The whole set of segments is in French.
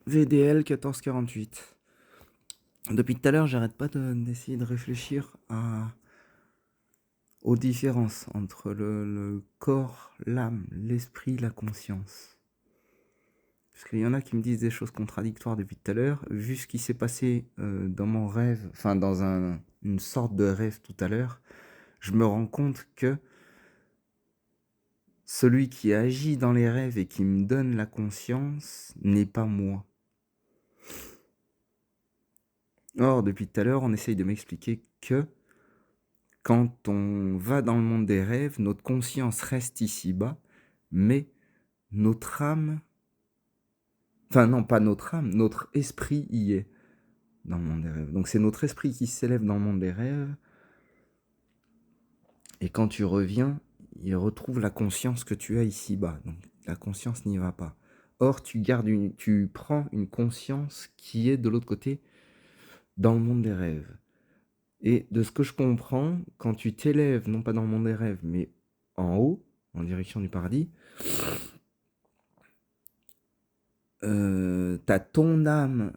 VDL 1448. Depuis tout à l'heure, j'arrête pas d'essayer de réfléchir aux différences entre le corps, l'âme, l'esprit, la conscience. Parce qu'il y en a qui me disent des choses contradictoires depuis tout à l'heure. Vu ce qui s'est passé dans mon rêve, enfin dans une sorte de rêve tout à l'heure, je me rends compte que celui qui agit dans les rêves et qui me donne la conscience n'est pas moi. Or, depuis tout à l'heure, on essaye de m'expliquer que quand on va dans le monde des rêves, notre conscience reste ici-bas, mais notre âme, enfin non, pas notre âme, notre esprit y est dans le monde des rêves. Donc c'est notre esprit qui s'élève dans le monde des rêves, et quand tu reviens, il retrouve la conscience que tu as ici-bas. Donc la conscience n'y va pas. Or, tu prends une conscience qui est de l'autre côté, dans le monde des rêves. Et de ce que je comprends, quand tu t'élèves, non pas dans le monde des rêves, mais en haut, en direction du paradis, t'as ton âme,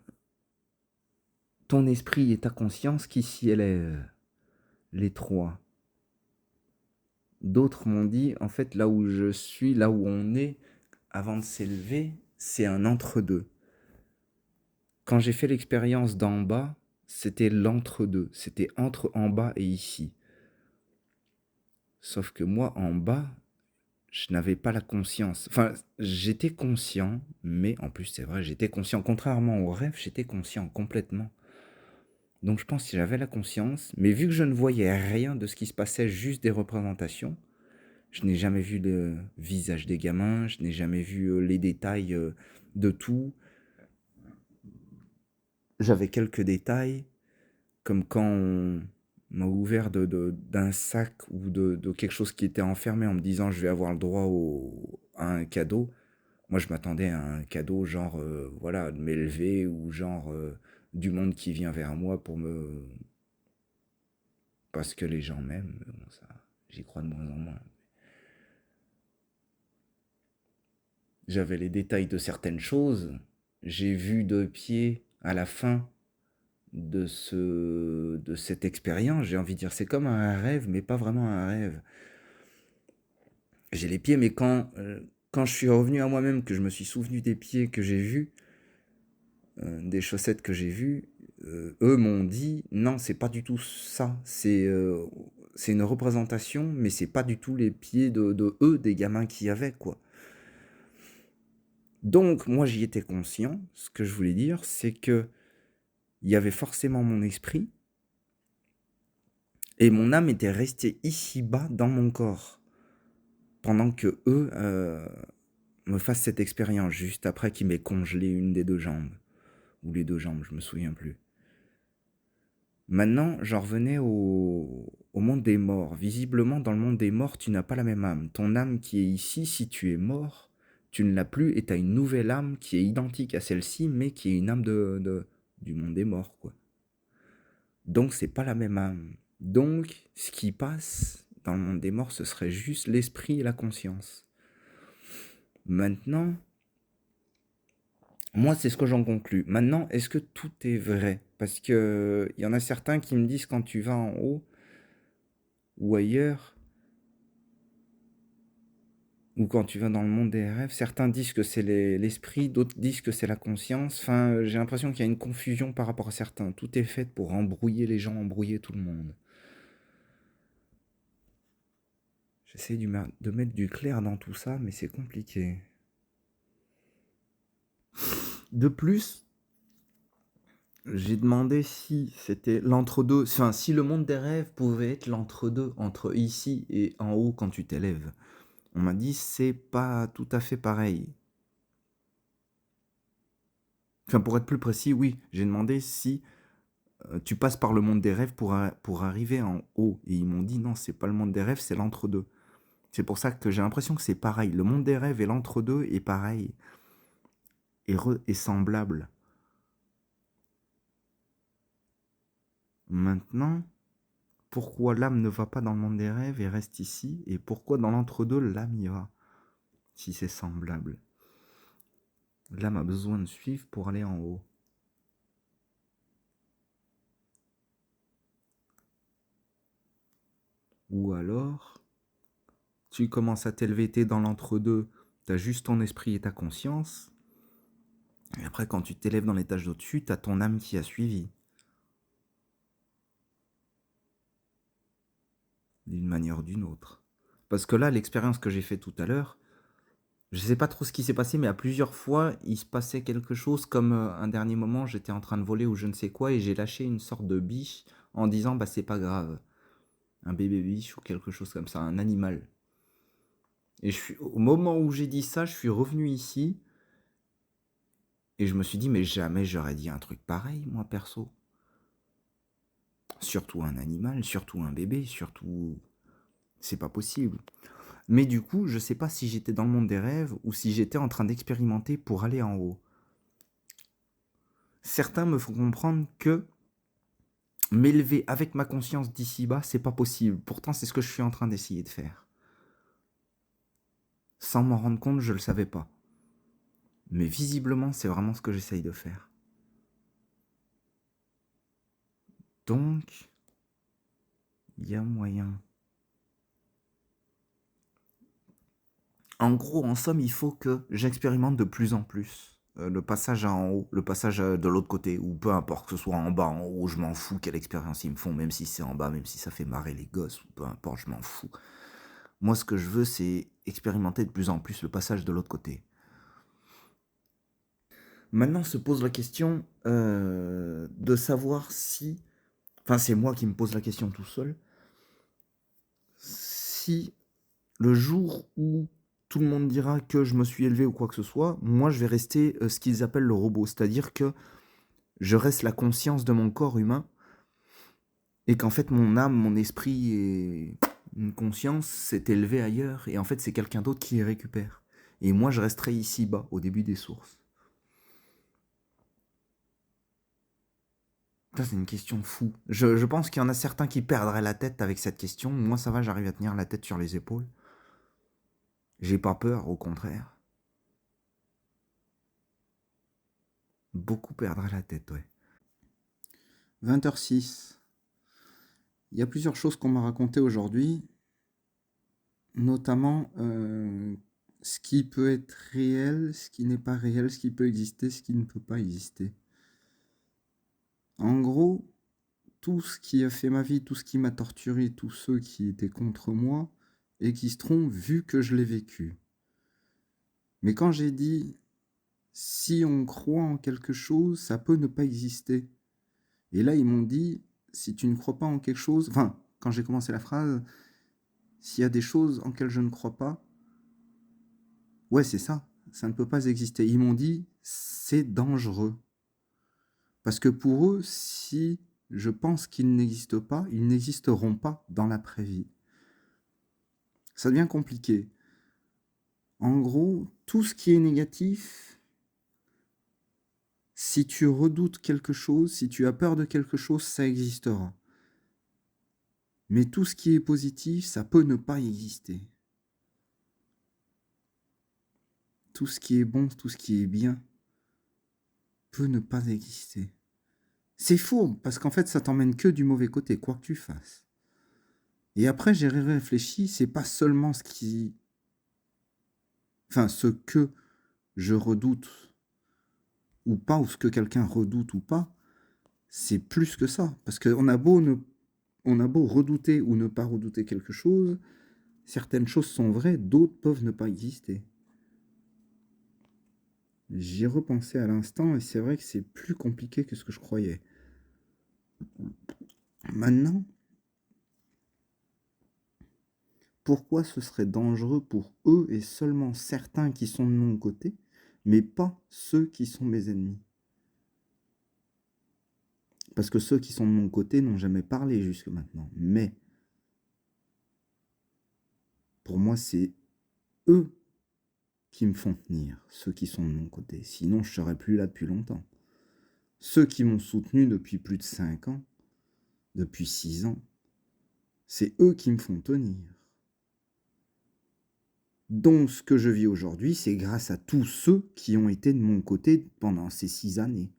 ton esprit et ta conscience qui s'y élèvent, les trois. D'autres m'ont dit, en fait, là où je suis, là où on est, avant de s'élever, c'est un entre-deux. Quand j'ai fait l'expérience d'en bas, c'était l'entre-deux. C'était entre en bas et ici. Sauf que moi, en bas, je n'avais pas la conscience. Enfin, j'étais conscient, mais en plus, c'est vrai, j'étais conscient. Contrairement au rêve, j'étais conscient complètement. Donc je pense que j'avais la conscience, mais vu que je ne voyais rien de ce qui se passait, juste des représentations, je n'ai jamais vu le visage des gamins, je n'ai jamais vu les détails de tout. J'avais quelques détails, comme quand on m'a ouvert d'un sac ou de quelque chose qui était enfermé en me disant je vais avoir le droit à un cadeau. Moi, je m'attendais à un cadeau genre, voilà, de m'élever ou genre du monde qui vient vers moi pour me... Parce que les gens m'aiment, bon, ça, j'y crois de moins en moins. J'avais les détails de certaines choses. J'ai vu de pied à la fin de cette expérience. J'ai envie de dire, c'est comme un rêve, mais pas vraiment un rêve. J'ai les pieds, mais quand je suis revenu à moi-même, que je me suis souvenu des pieds que j'ai vus, des chaussettes que j'ai vues, eux m'ont dit, non, c'est pas du tout ça. C'est une représentation, mais c'est pas du tout les pieds de eux, des gamins qu'il y avait, quoi. Donc, moi, j'y étais conscient. Ce que je voulais dire, c'est que il y avait forcément mon esprit et mon âme était restée ici-bas dans mon corps pendant que eux me fassent cette expérience juste après qu'ils m'aient congelé une des deux jambes ou les deux jambes, je me souviens plus. Maintenant, j'en revenais au monde des morts. Visiblement, dans le monde des morts, tu n'as pas la même âme. Ton âme qui est ici, si tu es mort, tu ne l'as plus et tu as une nouvelle âme qui est identique à celle-ci, mais qui est une âme du monde des morts, quoi. Donc, c'est pas la même âme. Donc, ce qui passe dans le monde des morts, ce serait juste l'esprit et la conscience. Maintenant, moi, c'est ce que j'en conclus. Maintenant, est-ce que tout est vrai? Parce que il y en a certains qui me disent quand tu vas en haut ou ailleurs, ou quand tu vas dans le monde des rêves, certains disent que c'est l'esprit, d'autres disent que c'est la conscience. Enfin, j'ai l'impression qu'il y a une confusion par rapport à certains. Tout est fait pour embrouiller les gens, embrouiller tout le monde. J'essaie de mettre du clair dans tout ça, mais c'est compliqué. De plus, j'ai demandé si c'était l'entre-deux, enfin si le monde des rêves pouvait être l'entre-deux, entre ici et en haut quand tu t'élèves. On m'a dit c'est pas tout à fait pareil. Enfin pour être plus précis, oui, j'ai demandé si tu passes par le monde des rêves pour arriver en haut. Et ils m'ont dit non, c'est pas le monde des rêves, c'est l'entre-deux. C'est pour ça que j'ai l'impression que c'est pareil. Le monde des rêves et l'entre-deux est pareil, est semblable. Maintenant, pourquoi l'âme ne va pas dans le monde des rêves et reste ici, et pourquoi dans l'entre-deux l'âme y va, si c'est semblable. L'âme a besoin de suivre pour aller en haut. Ou alors, tu commences à t'élever, t'es dans l'entre-deux, t'as juste ton esprit et ta conscience. Et après, quand tu t'élèves dans l'étage d'au-dessus, t'as ton âme qui a suivi. D'une manière ou d'une autre. Parce que là, l'expérience que j'ai faite tout à l'heure, je sais pas trop ce qui s'est passé, mais à plusieurs fois, il se passait quelque chose comme un dernier moment, j'étais en train de voler ou je ne sais quoi, et j'ai lâché une sorte de biche en disant, bah c'est pas grave. Un bébé biche ou quelque chose comme ça, un animal. Et au moment où j'ai dit ça, je suis revenu ici, et je me suis dit, mais jamais j'aurais dit un truc pareil, moi, perso. Surtout un animal, surtout un bébé, surtout... C'est pas possible. Mais du coup, je sais pas si j'étais dans le monde des rêves ou si j'étais en train d'expérimenter pour aller en haut. Certains me font comprendre que m'élever avec ma conscience d'ici-bas, c'est pas possible. Pourtant, c'est ce que je suis en train d'essayer de faire. Sans m'en rendre compte, je le savais pas. Mais visiblement, c'est vraiment ce que j'essaye de faire. Donc, il y a moyen. En gros, en somme, il faut que j'expérimente de plus en plus le passage en haut, le passage de l'autre côté, ou peu importe, que ce soit en bas, en haut, je m'en fous quelle expérience ils me font, même si c'est en bas, même si ça fait marrer les gosses, ou peu importe, je m'en fous. Moi, ce que je veux, c'est expérimenter de plus en plus le passage de l'autre côté. Maintenant se pose la question de savoir si... Enfin, c'est moi qui me pose la question tout seul. Si le jour où tout le monde dira que je me suis élevé ou quoi que ce soit, moi, je vais rester ce qu'ils appellent le robot. C'est-à-dire que je reste la conscience de mon corps humain et qu'en fait, mon âme, mon esprit et une conscience s'est élevé ailleurs et en fait, c'est quelqu'un d'autre qui les récupère. Et moi, je resterai ici-bas, au début des sources. Ça, c'est une question fou. Je pense qu'il y en a certains qui perdraient la tête avec cette question. Moi, ça va, j'arrive à tenir la tête sur les épaules. J'ai pas peur, au contraire. Beaucoup perdraient la tête, ouais. 20h06. Il y a plusieurs choses qu'on m'a racontées aujourd'hui, notamment ce qui peut être réel, ce qui n'est pas réel, ce qui peut exister, ce qui ne peut pas exister. En gros, tout ce qui a fait ma vie, tout ce qui m'a torturé, tous ceux qui étaient contre moi, existeront vu que je l'ai vécu. Mais quand j'ai dit si on croit en quelque chose, ça peut ne pas exister. Et là, ils m'ont dit si tu ne crois pas en quelque chose, enfin, quand j'ai commencé la phrase, s'il y a des choses en lesquelles je ne crois pas, ouais, c'est ça, ça ne peut pas exister. Ils m'ont dit c'est dangereux. Parce que pour eux, si je pense qu'ils n'existent pas, ils n'existeront pas dans l'après-vie. Ça devient compliqué. En gros, tout ce qui est négatif, si tu redoutes quelque chose, si tu as peur de quelque chose, ça existera. Mais tout ce qui est positif, ça peut ne pas exister. Tout ce qui est bon, tout ce qui est bien, peut ne pas exister. C'est faux, parce qu'en fait, ça t'emmène que du mauvais côté, quoi que tu fasses. Et après, j'ai réfléchi, c'est pas seulement ce qui... Enfin, ce que je redoute ou pas, ou ce que quelqu'un redoute ou pas, c'est plus que ça. Parce qu'on a on a beau redouter ou ne pas redouter quelque chose, certaines choses sont vraies, d'autres peuvent ne pas exister. J'y ai repensé à l'instant et c'est vrai que c'est plus compliqué que ce que je croyais. Maintenant, pourquoi ce serait dangereux pour eux et seulement certains qui sont de mon côté, mais pas ceux qui sont mes ennemis? Parce que ceux qui sont de mon côté n'ont jamais parlé jusque maintenant. Mais pour moi, c'est eux qui me font tenir, ceux qui sont de mon côté. Sinon, je ne serais plus là depuis longtemps. Ceux qui m'ont soutenu depuis plus de 5 ans, depuis 6 ans, c'est eux qui me font tenir. Donc ce que je vis aujourd'hui, c'est grâce à tous ceux qui ont été de mon côté pendant ces 6 années.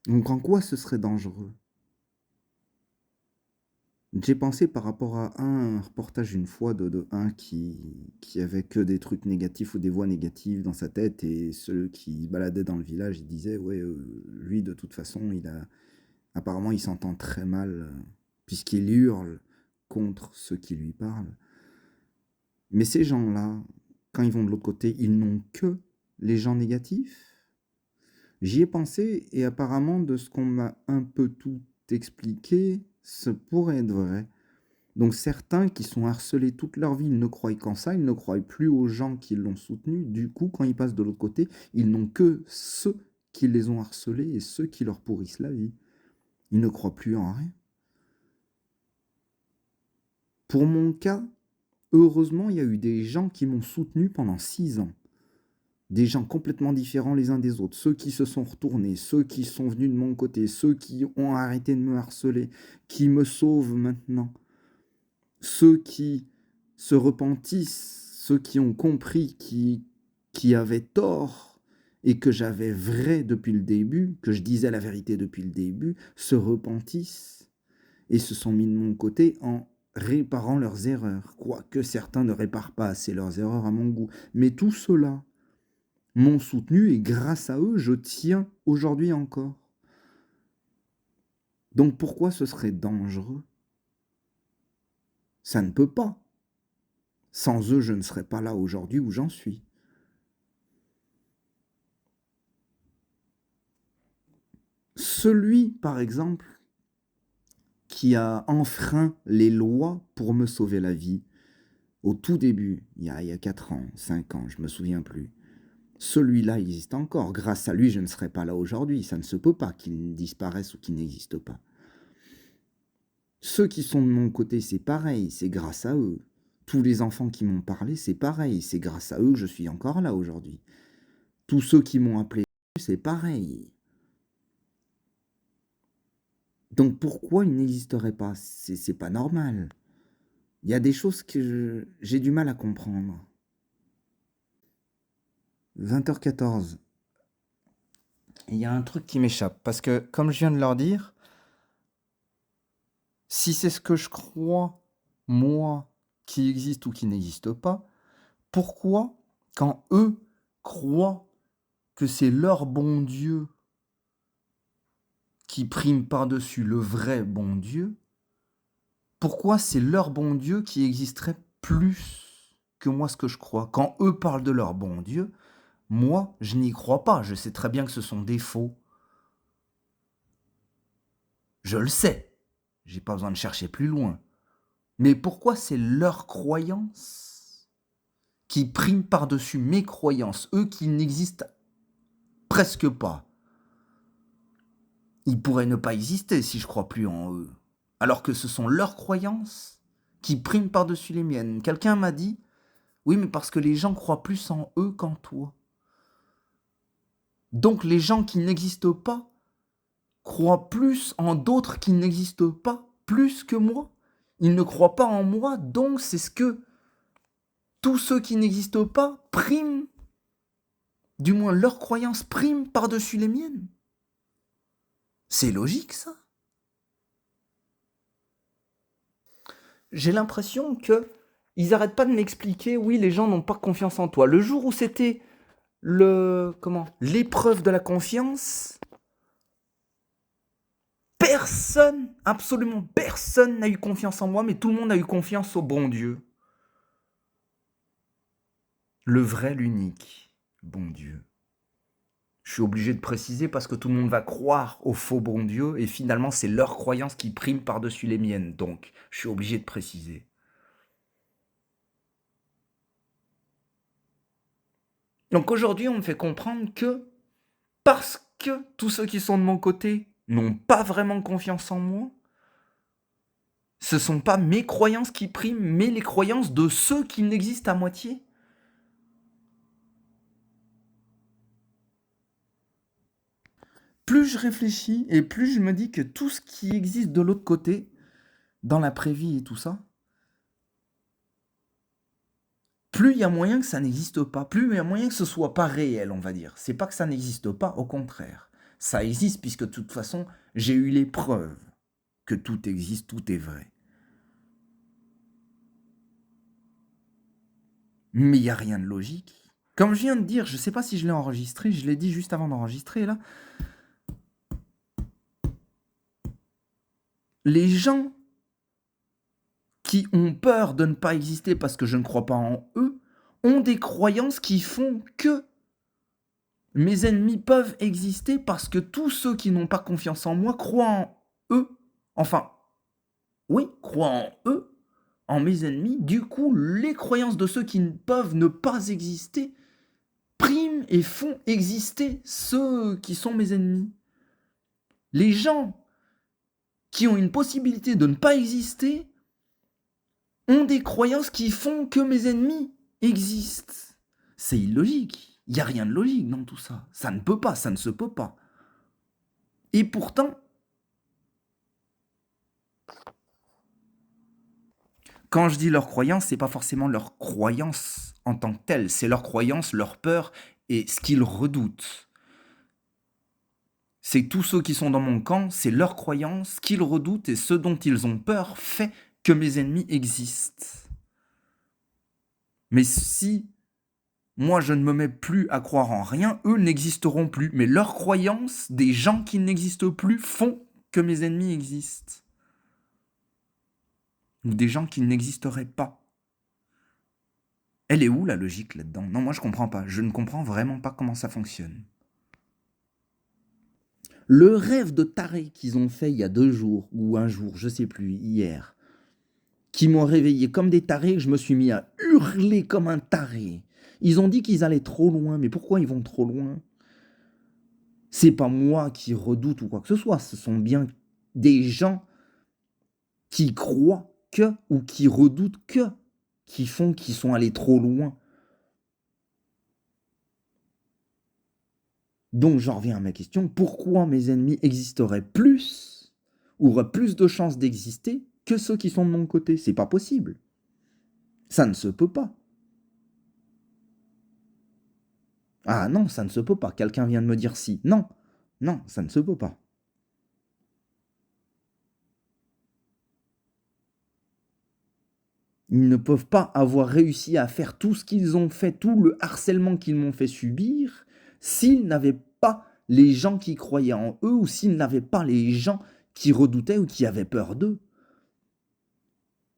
Donc en quoi ce serait dangereux? J'ai pensé par rapport à un reportage une fois de un qui avait que des trucs négatifs ou des voix négatives dans sa tête et ceux qui se baladaient dans le village, ils disaient ouais, lui de toute façon, apparemment il s'entend très mal puisqu'il hurle contre ceux qui lui parlent. Mais ces gens-là, quand ils vont de l'autre côté, ils n'ont que les gens négatifs. J'y ai pensé et apparemment de ce qu'on m'a un peu tout expliqué, ce pourrait être vrai. Donc certains qui sont harcelés toute leur vie, ils ne croient qu'en ça, ils ne croient plus aux gens qui l'ont soutenu. Du coup, quand ils passent de l'autre côté, ils n'ont que ceux qui les ont harcelés et ceux qui leur pourrissent la vie. Ils ne croient plus en rien. Pour mon cas, heureusement, il y a eu des gens qui m'ont soutenu pendant 6 ans. Des gens complètement différents les uns des autres. Ceux qui se sont retournés, ceux qui sont venus de mon côté, ceux qui ont arrêté de me harceler, qui me sauvent maintenant. Ceux qui se repentissent, ceux qui ont compris qui avaient tort et que j'avais vrai depuis le début, que je disais la vérité depuis le début, se repentissent et se sont mis de mon côté en réparant leurs erreurs, quoique certains ne réparent pas assez leurs erreurs à mon goût. Mais tout cela m'ont soutenu et grâce à eux, je tiens aujourd'hui encore. Donc pourquoi ce serait dangereux? Ça ne peut pas. Sans eux, je ne serais pas là aujourd'hui où j'en suis. Celui, par exemple, qui a enfreint les lois pour me sauver la vie, au tout début, il y a 4 ans, 5 ans, je me souviens plus, celui-là existe encore. Grâce à lui, je ne serais pas là aujourd'hui. Ça ne se peut pas qu'il disparaisse ou qu'il n'existe pas. Ceux qui sont de mon côté, c'est pareil, c'est grâce à eux. Tous les enfants qui m'ont parlé, c'est pareil, c'est grâce à eux que je suis encore là aujourd'hui. Tous ceux qui m'ont appelé, c'est pareil. Donc pourquoi il n'existerait pas? C'est pas normal. Il y a des choses que j'ai du mal à comprendre. 20h14. Il y a un truc qui m'échappe, parce que comme je viens de leur dire, si c'est ce que je crois, moi, qui existe ou qui n'existe pas, pourquoi, quand eux croient que c'est leur bon Dieu qui prime par-dessus le vrai bon Dieu, pourquoi c'est leur bon Dieu qui existerait plus que moi ce que je crois? Quand eux parlent de leur bon Dieu, moi, je n'y crois pas. Je sais très bien que ce sont des faux. Je le sais. J'ai pas besoin de chercher plus loin. Mais pourquoi c'est leur croyance qui prime par-dessus mes croyances, eux qui n'existent presque pas? Ils pourraient ne pas exister si je crois plus en eux. Alors que ce sont leurs croyances qui priment par-dessus les miennes. Quelqu'un m'a dit, oui, mais parce que les gens croient plus en eux qu'en toi. Donc les gens qui n'existent pas croient plus en d'autres qui n'existent pas, plus que moi. Ils ne croient pas en moi, donc c'est ce que tous ceux qui n'existent pas priment, du moins leurs croyances priment par-dessus les miennes. C'est logique ça. J'ai l'impression que ils n'arrêtent pas de m'expliquer, oui, les gens n'ont pas confiance en toi. Le jour où c'était l'épreuve de la confiance, personne, absolument personne n'a eu confiance en moi, mais tout le monde a eu confiance au bon Dieu. Le vrai, l'unique, bon Dieu. Je suis obligé de préciser parce que tout le monde va croire au faux bon Dieu et finalement c'est leur croyance qui prime par-dessus les miennes. Donc je suis obligé de préciser. Donc aujourd'hui on me fait comprendre que parce que tous ceux qui sont de mon côté n'ont pas vraiment confiance en moi, ce ne sont pas mes croyances qui priment, mais les croyances de ceux qui n'existent à moitié. Plus je réfléchis et plus je me dis que tout ce qui existe de l'autre côté, dans l'après-vie et tout ça, plus il y a moyen que ça n'existe pas, plus il y a moyen que ce soit pas réel, on va dire. C'est pas que ça n'existe pas, au contraire. Ça existe puisque de toute façon, j'ai eu les preuves que tout existe, tout est vrai. Mais il n'y a rien de logique. Comme je viens de dire, je ne sais pas si je l'ai enregistré, je l'ai dit juste avant d'enregistrer là. Les gens qui ont peur de ne pas exister parce que je ne crois pas en eux ont des croyances qui font que mes ennemis peuvent exister parce que tous ceux qui n'ont pas confiance en moi croient en eux. Enfin, oui, croient en eux, en mes ennemis. Du coup, les croyances de ceux qui peuvent ne pas exister priment et font exister ceux qui sont mes ennemis. Les gens qui ont une possibilité de ne pas exister ont des croyances qui font que mes ennemis existent. C'est illogique. Il n'y a rien de logique dans tout ça. Ça ne peut pas, ça ne se peut pas. Et pourtant, quand je dis leur croyance, c'est pas forcément leur croyance en tant que telle, c'est leur croyance, leur peur et ce qu'ils redoutent. C'est tous ceux qui sont dans mon camp, c'est leur croyance, ce qu'ils redoutent et ce dont ils ont peur fait que mes ennemis existent. Mais si moi je ne me mets plus à croire en rien, eux n'existeront plus. Mais leurs croyances, des gens qui n'existent plus, font que mes ennemis existent. Ou des gens qui n'existeraient pas. Elle est où la logique là-dedans? Non, moi je comprends pas. Je ne comprends vraiment pas comment ça fonctionne. Le rêve de taré qu'ils ont fait il y a 2 jours, ou un jour, je sais plus, hier, qui m'ont réveillé comme des tarés, je me suis mis à hurler comme un taré. Ils ont dit qu'ils allaient trop loin, mais pourquoi ils vont trop loin? C'est pas moi qui redoute ou quoi que ce soit, ce sont bien des gens qui croient que, ou qui redoutent que, qui font qu'ils sont allés trop loin. Donc j'en reviens à ma question, pourquoi mes ennemis existeraient plus, ou auraient plus de chances d'exister que ceux qui sont de mon côté? C'est pas possible. Ça ne se peut pas. Ah non, ça ne se peut pas. Quelqu'un vient de me dire si. Non, non, ça ne se peut pas. Ils ne peuvent pas avoir réussi à faire tout ce qu'ils ont fait, tout le harcèlement qu'ils m'ont fait subir, s'ils n'avaient pas les gens qui croyaient en eux, ou s'ils n'avaient pas les gens qui redoutaient ou qui avaient peur d'eux.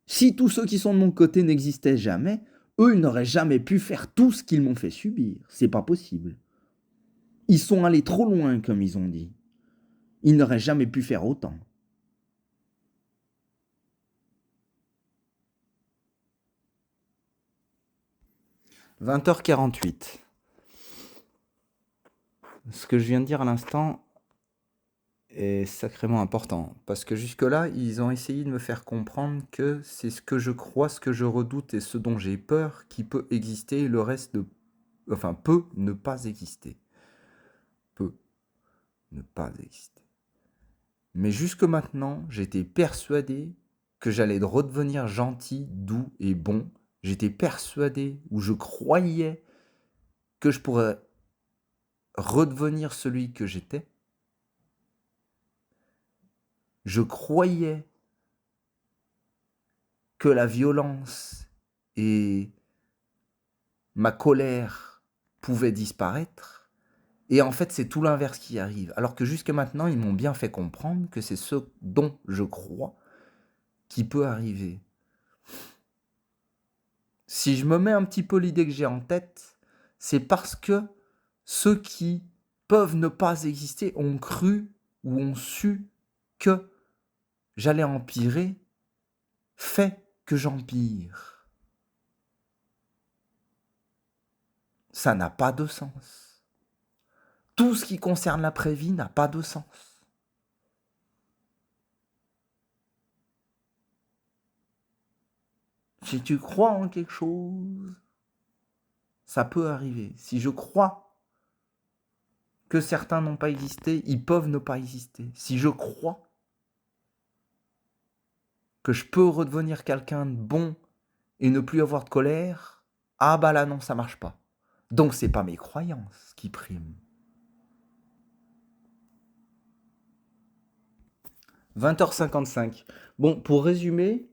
Si tous ceux qui sont de mon côté n'existaient jamais, eux, ils n'auraient jamais pu faire tout ce qu'ils m'ont fait subir. C'est pas possible. Ils sont allés trop loin, comme ils ont dit. Ils n'auraient jamais pu faire autant. « 20h48. Ce que je viens de dire à l'instant est sacrément important. Parce que jusque-là, ils ont essayé de me faire comprendre que c'est ce que je crois, ce que je redoute et ce dont j'ai peur qui peut exister et le reste peut ne pas exister. Peut ne pas exister. Mais jusque maintenant, j'étais persuadé que j'allais redevenir gentil, doux et bon. J'étais persuadé, ou je croyais que je pourrais redevenir celui que j'étais. Je croyais que la violence et ma colère pouvaient disparaître. Et en fait, c'est tout l'inverse qui arrive. Alors que jusque maintenant, ils m'ont bien fait comprendre que c'est ce dont je crois qui peut arriver. Si je me mets un petit peu l'idée que j'ai en tête, c'est parce que ceux qui peuvent ne pas exister ont cru ou ont su que j'allais empirer, fait que j'empire. Ça n'a pas de sens. Tout ce qui concerne l'après-vie n'a pas de sens. Si tu crois en quelque chose, ça peut arriver. Si je crois que certains n'ont pas existé, ils peuvent ne pas exister. Si je crois que je peux redevenir quelqu'un de bon et ne plus avoir de colère, Ah bah là non, ça marche pas. Donc c'est pas mes croyances qui priment. 20h55. Bon, pour résumer,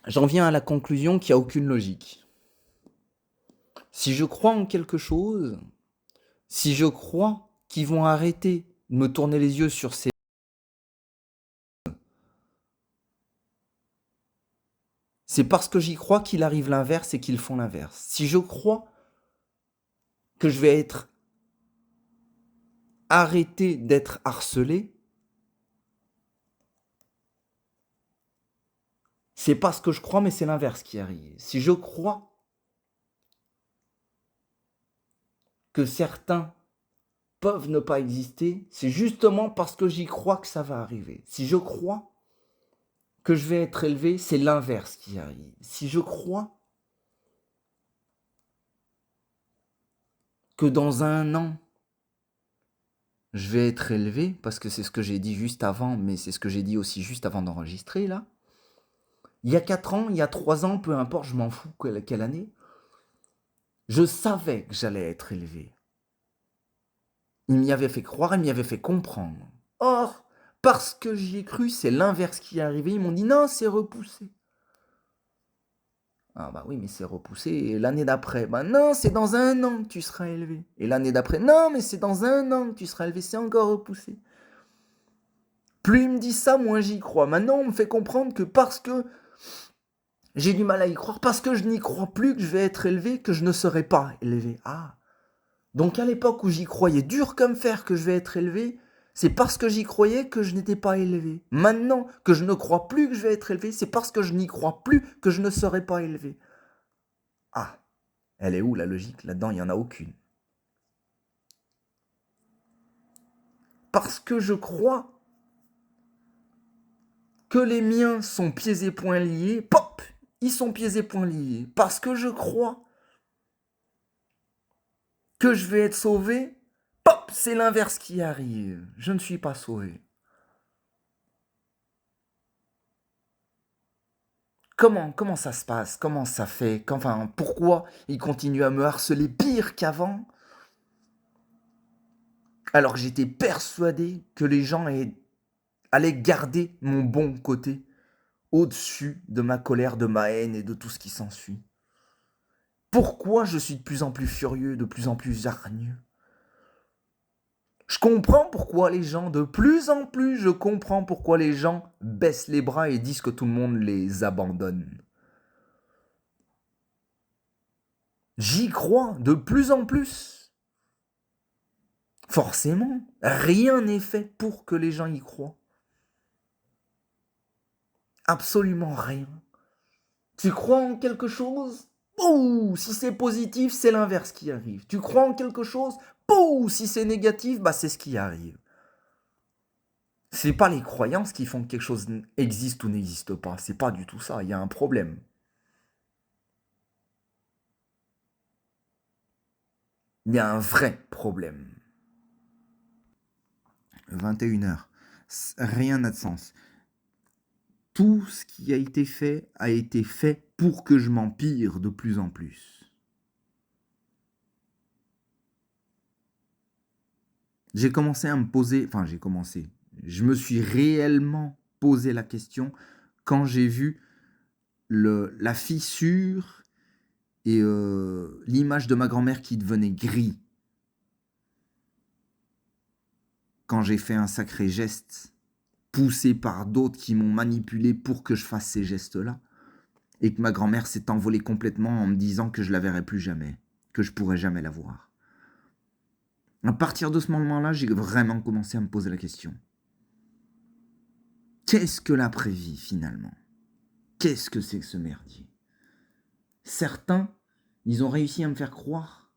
j'en viens à la conclusion qu'il n'y a aucune logique. Si je crois en quelque chose, si je crois qu'ils vont arrêter de me tourner les yeux sur ces... C'est parce que j'y crois qu'il arrive l'inverse et qu'ils font l'inverse. Si je crois que je vais être arrêté d'être harcelé, c'est pas ce que je crois, mais c'est l'inverse qui arrive. Si je crois que certains peuvent ne pas exister, c'est justement parce que j'y crois que ça va arriver. Si je crois que je vais être élevé, c'est l'inverse qui arrive. Si je crois que dans un an, je vais être élevé, parce que c'est ce que j'ai dit juste avant, mais c'est ce que j'ai dit aussi juste avant d'enregistrer, là. Il y a 4 ans, il y a 3 ans, peu importe, je m'en fous quelle année, je savais que j'allais être élevé. Il m'y avait fait croire, il m'y avait fait comprendre. Or, parce que j'y ai cru, c'est l'inverse qui est arrivé. Ils m'ont dit non, c'est repoussé. Ah bah oui, mais c'est repoussé. Et l'année d'après, bah non, c'est dans un an que tu seras élevé. Et l'année d'après, non, mais c'est dans un an que tu seras élevé, c'est encore repoussé. Plus il me dit ça, moins j'y crois. Maintenant, on me fait comprendre que parce que j'ai du mal à y croire, parce que je n'y crois plus que je vais être élevé, que je ne serai pas élevé. Ah. Donc à l'époque où j'y croyais dur comme fer que je vais être élevé, c'est parce que j'y croyais que je n'étais pas élevé. Maintenant que je ne crois plus que je vais être élevé, c'est parce que je n'y crois plus que je ne serai pas élevé. Ah, elle est où la logique là-dedans? Il n'y en a aucune. Parce que je crois que les miens sont pieds et poings liés, pop, ils sont pieds et poings liés. Parce que je crois que je vais être sauvé, pop, c'est l'inverse qui arrive. Je ne suis pas sauvé. Comment ça se passe? Comment ça fait? Enfin, pourquoi il continue à me harceler pire qu'avant? Alors que j'étais persuadé que les gens allaient garder mon bon côté au-dessus de ma colère, de ma haine et de tout ce qui s'ensuit. Pourquoi je suis de plus en plus furieux, de plus en plus hargneux? Je comprends pourquoi les gens, de plus en plus, je comprends pourquoi les gens baissent les bras et disent que tout le monde les abandonne. J'y crois de plus en plus. Forcément, rien n'est fait pour que les gens y croient. Absolument rien. Tu crois en quelque chose? Ouh, si c'est positif, c'est l'inverse qui arrive. Tu crois en quelque chose? Ouh, si c'est négatif, bah c'est ce qui arrive. C'est pas les croyances qui font que quelque chose existe ou n'existe pas. C'est pas du tout ça. Il y a un problème. Il y a un vrai problème. 21h. Rien n'a de sens. Tout ce qui a été fait pour que je m'empire de plus en plus. J'ai commencé à me poser, enfin je me suis réellement posé la question quand j'ai vu la fissure et l'image de ma grand-mère qui devenait gris. Quand j'ai fait un sacré geste, poussé par d'autres qui m'ont manipulé pour que je fasse ces gestes-là, et que ma grand-mère s'est envolée complètement en me disant que je la verrai plus jamais, que je pourrais jamais la voir. À partir de ce moment-là, j'ai vraiment commencé à me poser la question. Qu'est-ce que l'après-vie finalement? Qu'est-ce que c'est que ce merdier? Certains, ils ont réussi à me faire croire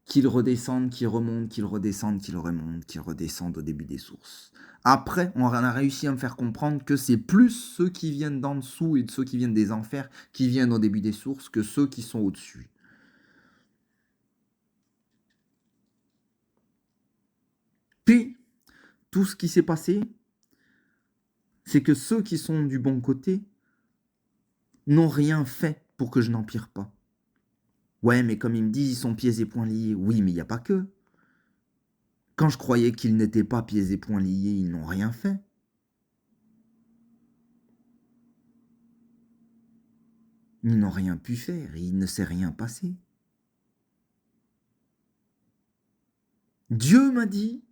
qu'ils redescendent, qu'ils remontent, qu'ils redescendent, qu'ils remontent, qu'ils redescendent au début des sources. Après, on a réussi à me faire comprendre que c'est plus ceux qui viennent d'en dessous et de ceux qui viennent des enfers qui viennent au début des sources que ceux qui sont au-dessus. Puis, tout ce qui s'est passé, c'est que ceux qui sont du bon côté n'ont rien fait pour que je n'empire pas. Ouais, mais comme ils me disent, ils sont pieds et poings liés. Oui, mais il n'y a pas que. Quand je croyais qu'ils n'étaient pas pieds et poings liés, ils n'ont rien fait. Ils n'ont rien pu faire, il ne s'est rien passé. Dieu m'a dit,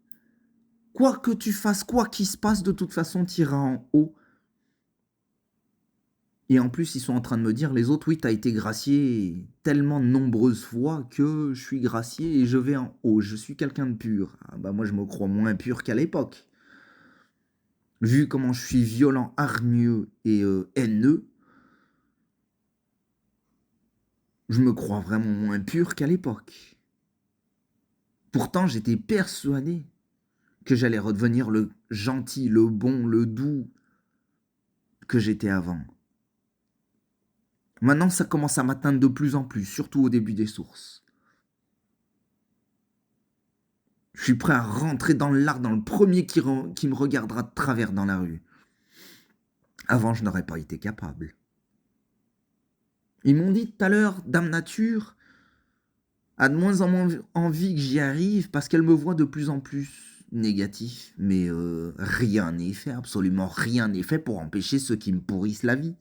quoi que tu fasses, quoi qu'il se passe, de toute façon, tu iras en haut. Et en plus, ils sont en train de me dire, les autres, oui, tu as été gracié tellement de nombreuses fois que je suis gracié et je vais en haut. Je suis quelqu'un de pur. Ah bah moi, je me crois moins pur qu'à l'époque. Vu comment je suis violent, hargneux et haineux, je me crois vraiment moins pur qu'à l'époque. Pourtant, j'étais persuadé que j'allais redevenir le gentil, le bon, le doux que j'étais avant. Maintenant, ça commence à m'atteindre de plus en plus, surtout au début des sources. Je suis prêt à rentrer dans l'art, dans le premier qui me regardera de travers dans la rue. Avant, je n'aurais pas été capable. Ils m'ont dit tout à l'heure, Dame Nature a de moins en moins envie que j'y arrive parce qu'elle me voit de plus en plus négatif. Mais rien n'est fait, absolument rien n'est fait pour empêcher ceux qui me pourrissent la vie.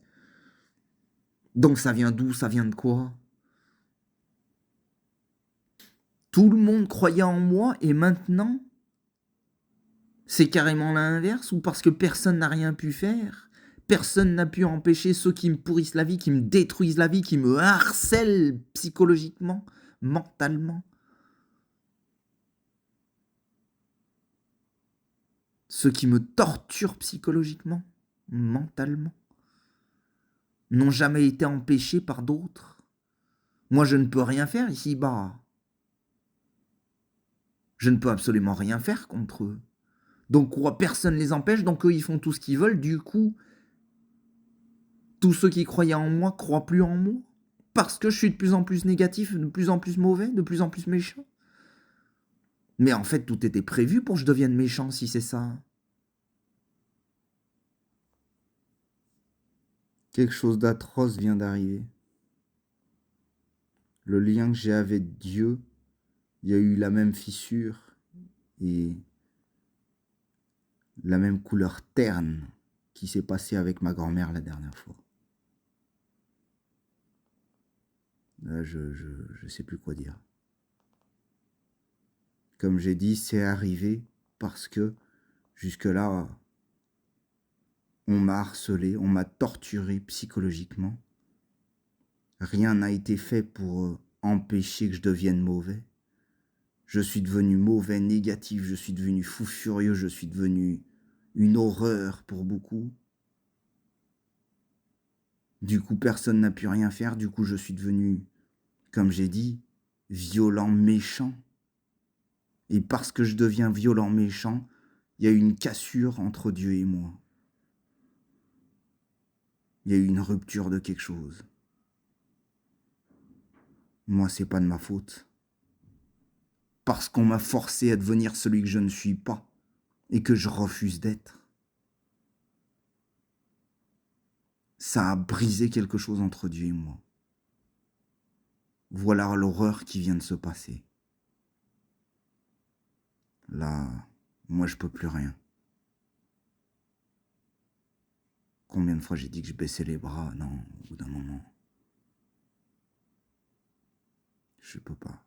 Donc ça vient d'où? Ça vient de quoi? Tout le monde croyait en moi et maintenant, c'est carrément l'inverse, ou parce que personne n'a rien pu faire, personne n'a pu empêcher ceux qui me pourrissent la vie, qui me détruisent la vie, qui me harcèlent psychologiquement, mentalement. Ceux qui me torturent psychologiquement, mentalement, n'ont jamais été empêchés par d'autres. Moi, je ne peux rien faire ici-bas. Je ne peux absolument rien faire contre eux. Donc quoi, personne ne les empêche, donc eux ils font tout ce qu'ils veulent, du coup, tous ceux qui croyaient en moi croient plus en moi, parce que je suis de plus en plus négatif, de plus en plus mauvais, de plus en plus méchant. Mais en fait, tout était prévu pour que je devienne méchant, si c'est ça. Quelque chose d'atroce vient d'arriver. Le lien que j'ai avec Dieu, il y a eu la même fissure et la même couleur terne qui s'est passée avec ma grand-mère la dernière fois. Là, je sais plus quoi dire. Comme j'ai dit, c'est arrivé parce que jusque-là, on m'a harcelé, on m'a torturé psychologiquement. Rien n'a été fait pour empêcher que je devienne mauvais. Je suis devenu mauvais, négatif, je suis devenu fou furieux, je suis devenu une horreur pour beaucoup. Du coup, personne n'a pu rien faire, du coup, je suis devenu, comme j'ai dit, violent, méchant. Et parce que je deviens violent, méchant, il y a eu une cassure entre Dieu et moi. Il y a eu une rupture de quelque chose. Moi, c'est pas de ma faute. Parce qu'on m'a forcé à devenir celui que je ne suis pas et que je refuse d'être. Ça a brisé quelque chose entre Dieu et moi. Voilà l'horreur qui vient de se passer. Là, moi, je peux plus rien. Combien de fois j'ai dit que je baissais les bras? Non, au bout d'un moment, je peux pas.